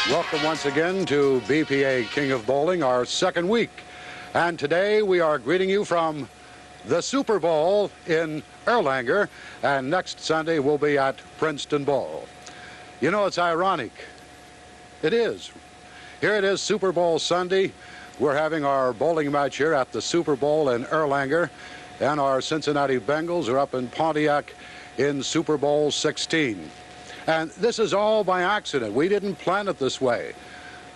Welcome once again to BPA King of Bowling, our second week. And today we are greeting you from the Super Bowl in Erlanger, and next Sunday we'll be at Princeton Bowl. You know, it's ironic. It is. Here it is, Super Bowl Sunday. We're having our bowling match here at the Super Bowl in Erlanger, and our Cincinnati Bengals are up in Pontiac in Super Bowl 16. And this is all by accident. We didn't plan it this way.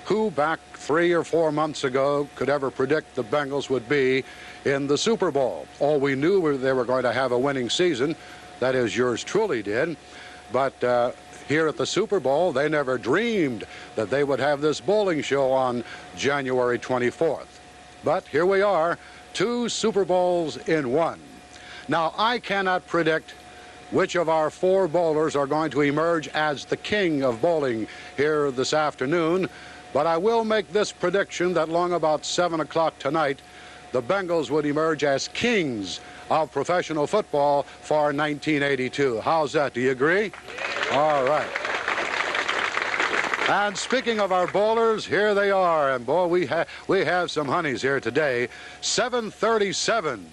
Who back 3 or 4 months ago could ever predict the Bengals would be in the Super Bowl? All we knew were they were going to have a winning season. That is, yours truly did. But here at the Super Bowl, they never dreamed that they would have this bowling show on January 24th. But here we are, 2 Super Bowls in 1. Now, I cannot predict which of our 4 bowlers are going to emerge as the king of bowling here this afternoon, but I will make this prediction that long about 7 o'clock tonight, the Bengals would emerge as kings of professional football for 1982. How's that? Do you agree? All right. And speaking of our bowlers, here they are, and boy, we have some honeys here today. 737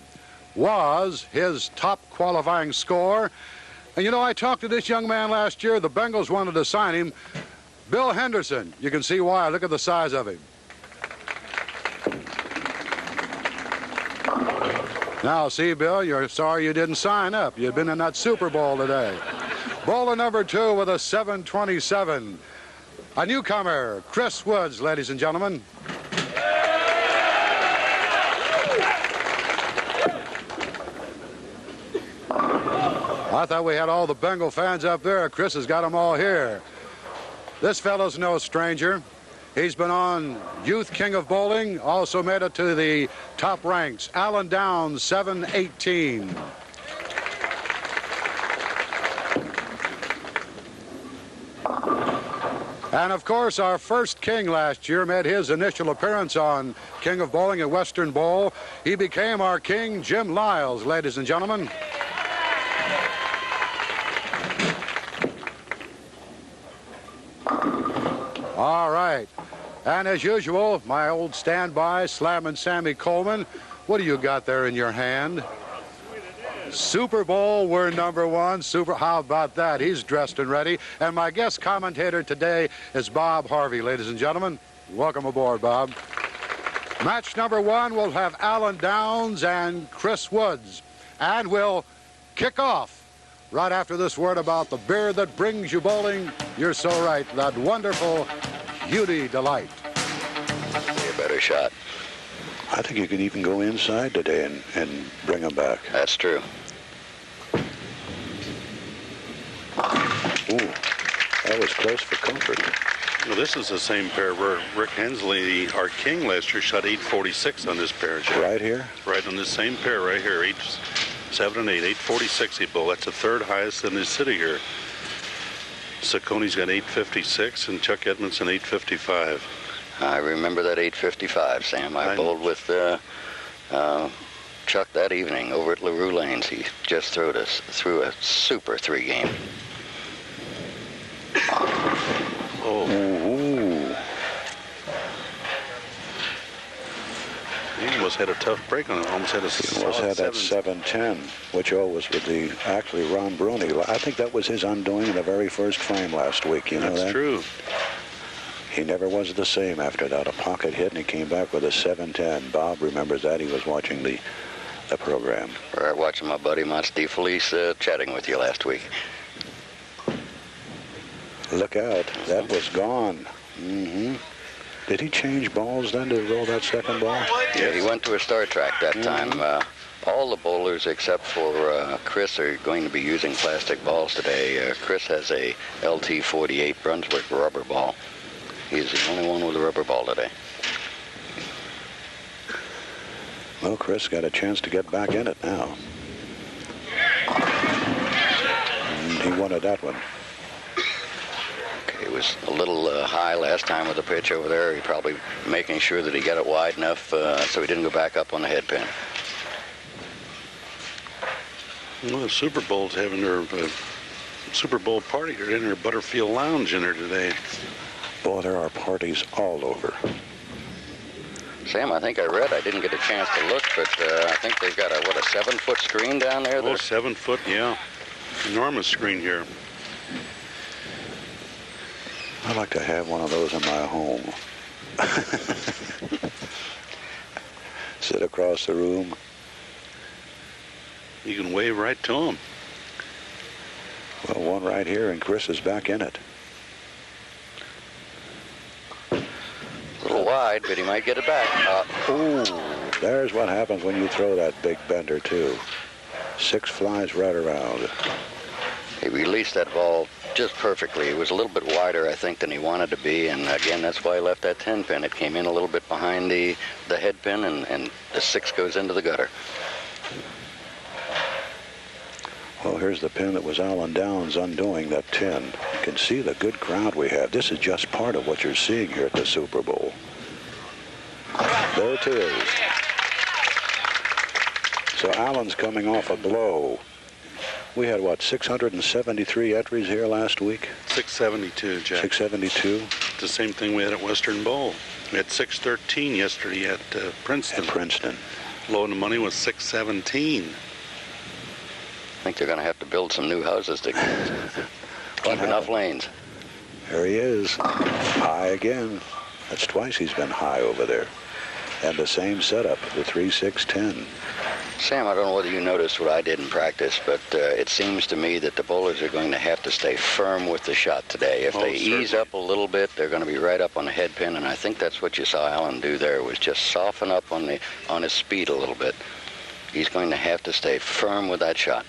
was his top qualifying score. And you know, I talked to this young man last year. The Bengals wanted to sign him. Bill Henderson. You can see why. Look at the size of him. Now, see, Bill, you're sorry you didn't sign up. You'd been in that Super Bowl today. Bowler number 2 with a 727. A newcomer, Chris Woods, ladies and gentlemen. I thought we had all the Bengal fans up there. Chris has got them all here. This fellow's no stranger. He's been on Youth King of Bowling, also made it to the top ranks. Alan Downs, 718. And of course, our first king last year made his initial appearance on King of Bowling at Western Bowl. He became our king, Jim Lyles, ladies and gentlemen. All right. And as usual, my old standby, Slammin' Sammy Coleman. What do you got there in your hand? Super Bowl, we're number 1. How about that? He's dressed and ready. And my guest commentator today is Bob Harvey, ladies and gentlemen. Welcome aboard, Bob. Match number 1 will have Alan Downs and Chris Woods. And we'll kick off right after this word about the beer that brings you bowling. You're so right. That wonderful Beauty Delight. A better shot. I think you could even go inside today and bring them back. That's true. Ooh, that was close for comfort. Well, this is the same pair where Rick Hensley, our king last year, shot 846 on this pair. Right here? Right on this same pair right here. 8, 7, and 8. 846 he bowled. That's the 3rd highest in his city here. Sacconi's got 856 and Chuck Edmondson 855. I remember that 855, Sam. I bowled with Chuck that evening over at LaRue Lanes. He just threw a super 3 game. Oh. Ooh. He almost had a tough break on it. Almost had that 710, which was with the actually Ron Bruni. I think that was his undoing in the very first frame last week. You know that? That's true. He never was the same after that. A pocket hit, and he came back with a 710. Bob remembers that. He was watching the program. Right, watching my buddy Mont DeFelice chatting with you last week. Look out. That was gone. Mm-hmm. Did he change balls then to roll that second ball? Yeah, he went to a Star Track that time. All the bowlers except for Chris are going to be using plastic balls today. Chris has a LT-48 Brunswick rubber ball. He's the only one with a rubber ball today. Well, Chris got a chance to get back in it now. And he wanted that one. Okay, it was a little high last time with the pitch over there. He probably making sure that he got it wide enough so he didn't go back up on the head pin. Well, the Super Bowl's having their Super Bowl party. They're in their Butterfield Lounge in there today. Boy, there are parties all over. Sam, I think I read, I didn't get a chance to look, but I think they've got a 7-foot screen down there? Oh, 7 foot, yeah. Enormous screen here. I'd like to have one of those in my home. Sit across the room. You can wave right to them. Well, one right here, and Chris is back in it. A little wide, but he might get it back. Ooh, there's what happens when you throw that big bender, too. 6 flies right around. He released that ball just perfectly. It was a little bit wider, I think, than he wanted to be, and again, that's why he left that 10 pin. It came in a little bit behind the head pin, and the 6 goes into the gutter. Well, here's the pin that was Alan Downs undoing that 10. You can see the good crowd we have. This is just part of what you're seeing here at the Super Bowl. There it is. So Alan's coming off a blow. We had, what, 673 entries here last week? 672, Jack. 672? The same thing we had at Western Bowl. We had 613 yesterday at Princeton. At Princeton. Low in the money was 617. I think they're going to have to build some new houses to keep enough lanes. There he is. High again. That's twice he's been high over there. And the same setup, the 3-6-10. Sam, I don't know whether you noticed what I did in practice, but it seems to me that the bowlers are going to have to stay firm with the shot today. If they ease up a little bit, they're going to be right up on the head pin, and I think that's what you saw Alan do there, was just soften up on his speed a little bit. He's going to have to stay firm with that shot.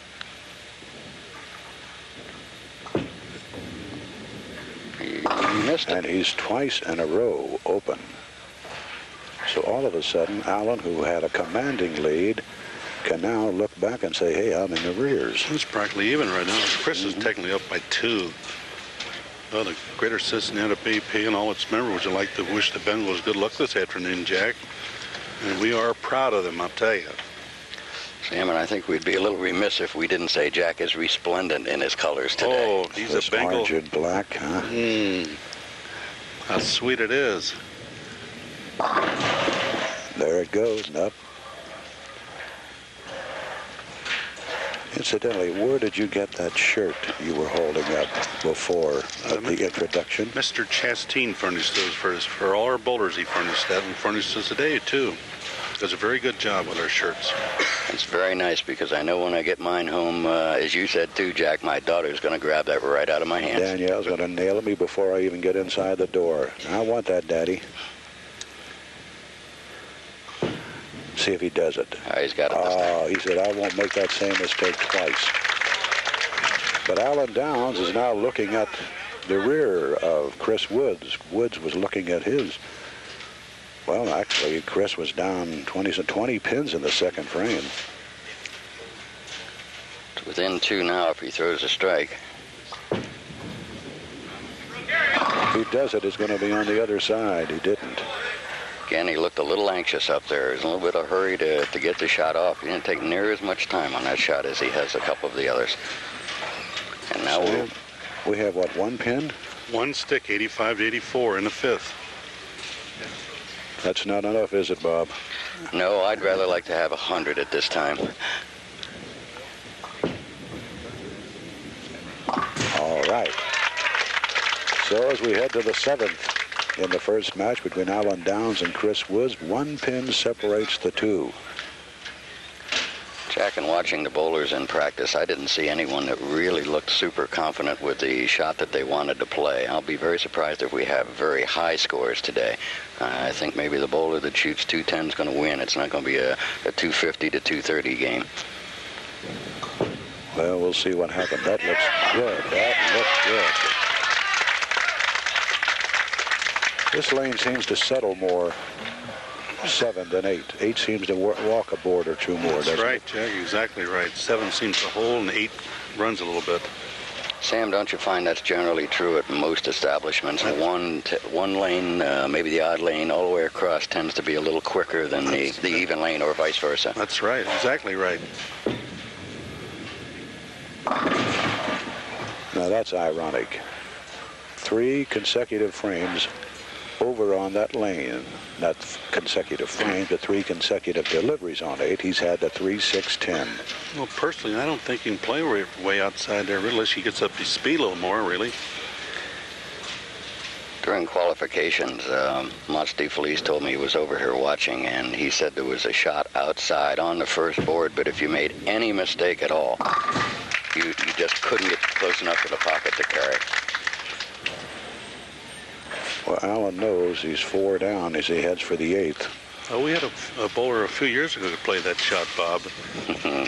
He missed it. And he's twice in a row open. So all of a sudden, Alan, who had a commanding lead, can now look back and say, hey, I'm in the rears. It's practically even right now. Chris is technically up by 2. Well, the greater Cincinnati BPA and all its members would you like to wish the Bengals good luck this afternoon, Jack. And we are proud of them, I'll tell you. Sam, and I think we'd be a little remiss if we didn't say Jack is resplendent in his colors today. Oh, he's this a Bengal. orange and black, huh? How sweet it is. There it goes, and up. Incidentally, where did you get that shirt you were holding up before at the introduction? Mr. Chastain furnished those for all our bowlers. He furnished that and furnished us today, too. Does a very good job with our shirts. It's very nice because I know when I get mine home, as you said too, Jack, my daughter's going to grab that right out of my hands. Danielle's going to nail me before I even get inside the door. I want that, Daddy. See if he does it. He's got it this time. He said, I won't make that same mistake twice. But Alan Downs is now looking at the rear of Chris Woods. Woods was looking at his. Well, actually, Chris was down 20 pins in the second frame. It's within 2 now if he throws a strike. If he does it, it's going to be on the other side. He didn't. Again, he looked a little anxious up there. There's a little bit of hurry to get the shot off. He didn't take near as much time on that shot as he has a couple of the others. And now we have, what, 1 pin? 1 stick, 85 to 84 in the 5th. That's not enough, is it, Bob? No, I'd rather like to have 100 at this time. All right. So as we head to the 7th in the first match between Alan Downs and Chris Woods, 1 pin separates the 2. Jack, and watching the bowlers in practice, I didn't see anyone that really looked super confident with the shot that they wanted to play. I'll be very surprised if we have very high scores today. I think maybe the bowler that shoots 210 is going to win. It's not going to be a 250 to 230 game. Well, we'll see what happens. That looks good. That looks good. This lane seems to settle more 7 than 8. 8 seems to walk a board or 2 more. That's right, Jack. Exactly right. 7 seems to hold, and 8 runs a little bit. Sam, don't you find that's generally true at most establishments? One lane, maybe the odd lane, all the way across tends to be a little quicker than the even lane, or vice versa. That's right. Exactly right. Now that's ironic. 3 consecutive frames over on that lane. Not consecutive frames, but 3 consecutive deliveries on 8. He's had the 3, 6, 10. Well, personally, I don't think he can play way outside there, really, unless he gets up his speed a little more, really. During qualifications, Mont Felice told me he was over here watching, and he said there was a shot outside on the first board, but if you made any mistake at all, you just couldn't get close enough to the pocket to carry. Well, Allen knows he's 4 down as he heads for the 8th. Oh, we had a bowler a few years ago to play that shot, Bob.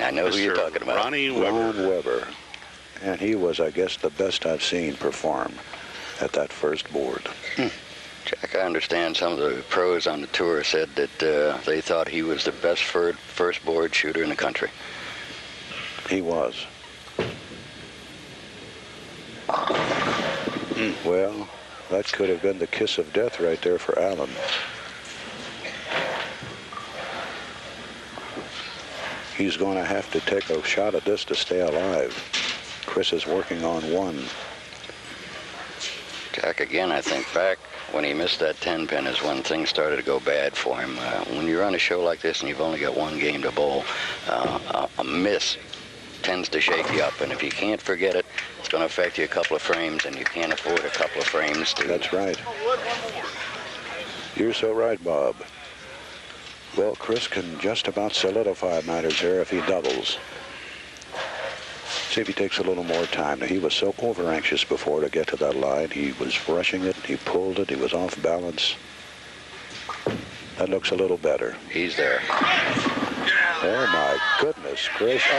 I know who you're talking about. Ron Weber. And he was, I guess, the best I've seen perform at that first board. Jack, I understand some of the pros on the tour said that they thought he was the best first board shooter in the country. He was. Well, that could have been the kiss of death right there for Allen. He's going to have to take a shot at this to stay alive. Chris is working on 1. Jack, again, I think back when he missed that 10 pin is when things started to go bad for him. When you're on a show like this and you've only got 1 game to bowl, a miss tends to shake you up, and if you can't forget it, it's going to affect you a couple of frames, and you can't afford a couple of frames to... That's right. You're so right, Bob. Well, Chris can just about solidify matters here if he doubles. See if he takes a little more time. Now, he was so over-anxious before to get to that line. He was rushing it, he pulled it, he was off balance. That looks a little better. He's there. Oh, my goodness, Chris. Oh.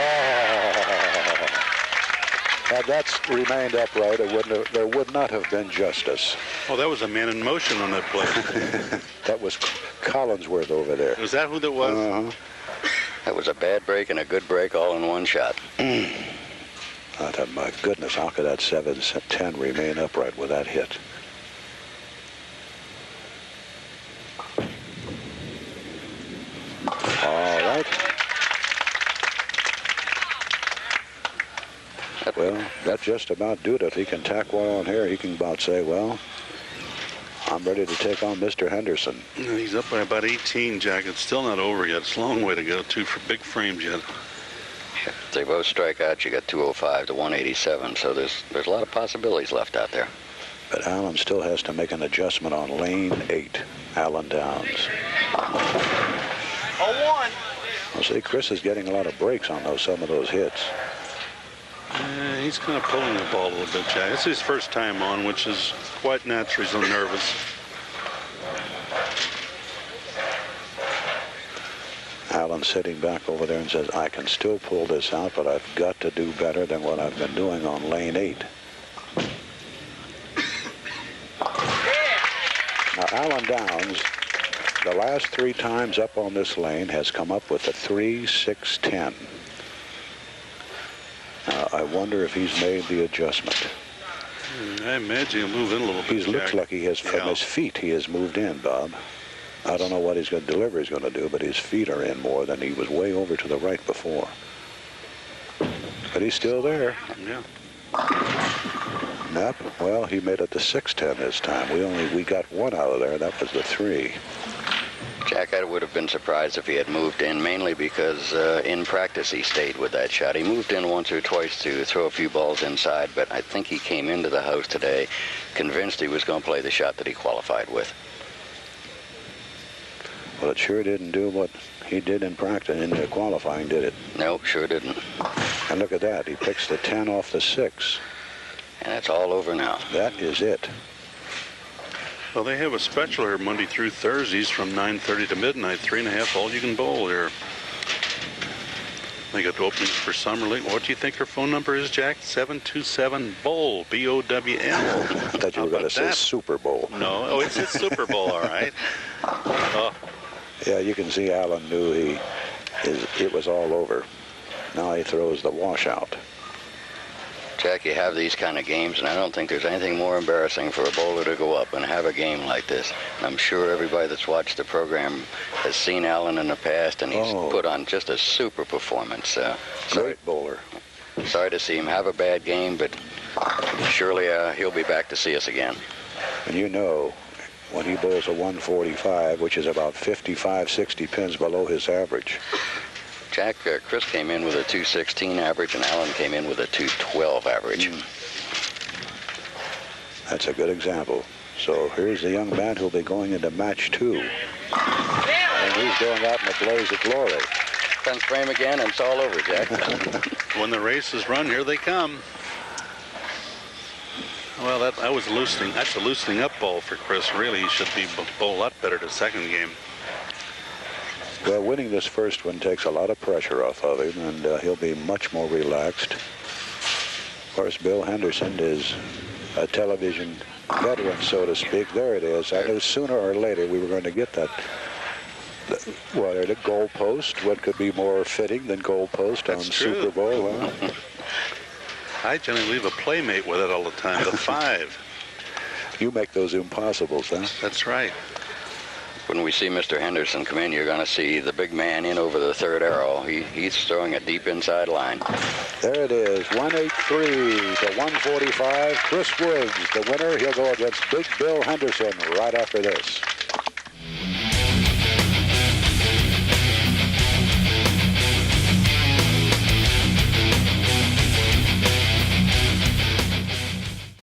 Had that remained upright, there would not have been justice. Oh, that was a man in motion on that play. That was Collinsworth over there. Was that who that was? That was a bad break and a good break all in one shot. I thought, my goodness, how could that 7-10 remain upright with that hit? All right. Well, that just about do it. If he can tack one on here, he can about say, well, I'm ready to take on Mr. Henderson. He's up by about 18, Jack. It's still not over yet. It's a long way to go, too, for big frames yet. If they both strike out, you got 205 to 187, so there's a lot of possibilities left out there. But Allen still has to make an adjustment on lane 8, Allen Downs. 0-1. Well, see, Chris is getting a lot of breaks on some of those hits. He's kind of pulling the ball a little bit, Jack. It's his first time on, which is quite natural. He's a little nervous. Allen sitting back over there and says, I can still pull this out, but I've got to do better than what I've been doing on lane 8. Now, Allen Downs, the last 3 times up on this lane, has come up with a 3, 6, 10. I wonder if he's made the adjustment. I imagine he'll move in a little bit. He looks like he has, from his feet, he has moved in, Bob. I don't know what his delivery is going to do, but his feet are in more than he was way over to the right before. But he's still there. Yeah. Yep. Well, he made it to 6-10 this time. We got 1 out of there. That was the 3. Jack, I would have been surprised if he had moved in, mainly because in practice he stayed with that shot. He moved in once or twice to throw a few balls inside, but I think he came into the house today convinced he was going to play the shot that he qualified with. Well, it sure didn't do what he did in practice in the qualifying, did it? No, sure didn't. And look at that. He picks the 10 off the 6. And it's all over now. That is it. Well, they have a special here Monday through Thursdays from 9:30 to midnight, 3.5 all you can bowl here. They got the openings for Summer League. What do you think her phone number is, Jack? 727-BOWL, B-O-W-L. I thought you were going to say Super Bowl. No, oh, it's Super Bowl, all right. Oh. Yeah, you can see Allen knew it was all over. Now he throws the washout. Jack, you have these kind of games, and I don't think there's anything more embarrassing for a bowler to go up and have a game like this. And I'm sure everybody that's watched the program has seen Allen in the past, and he's put on just a super performance. Great bowler. Sorry to see him have a bad game, but surely he'll be back to see us again. And you know, when he bowls a 145, which is about 55, 60 pins below his average. Jack, Chris came in with a 216 average, and Alan came in with a 212 average. That's a good example. So here's the young man who'll be going into match 2. And he's going out in a blaze of glory. 10th frame again, and it's all over, Jack. When the races run, here they come. Well, that was loosening. That's a loosening up ball for Chris. Really, he should be bowl a lot better the second game. Well, winning this first one takes a lot of pressure off of him, and he'll be much more relaxed. Of course, Bill Henderson is a television veteran, so to speak. There it is. I knew sooner or later we were going to get that. What, the goalpost? What could be more fitting than goalpost on Super Bowl? Huh? I generally leave a playmate with it all the time, the 5. You make those impossibles, huh? That's right. When we see Mr. Henderson come in, you're going to see the big man in over the third arrow. He's throwing a deep inside line. There it is, 183 to 145. Chris Woods, the winner. He'll go against Big Bill Henderson right after this.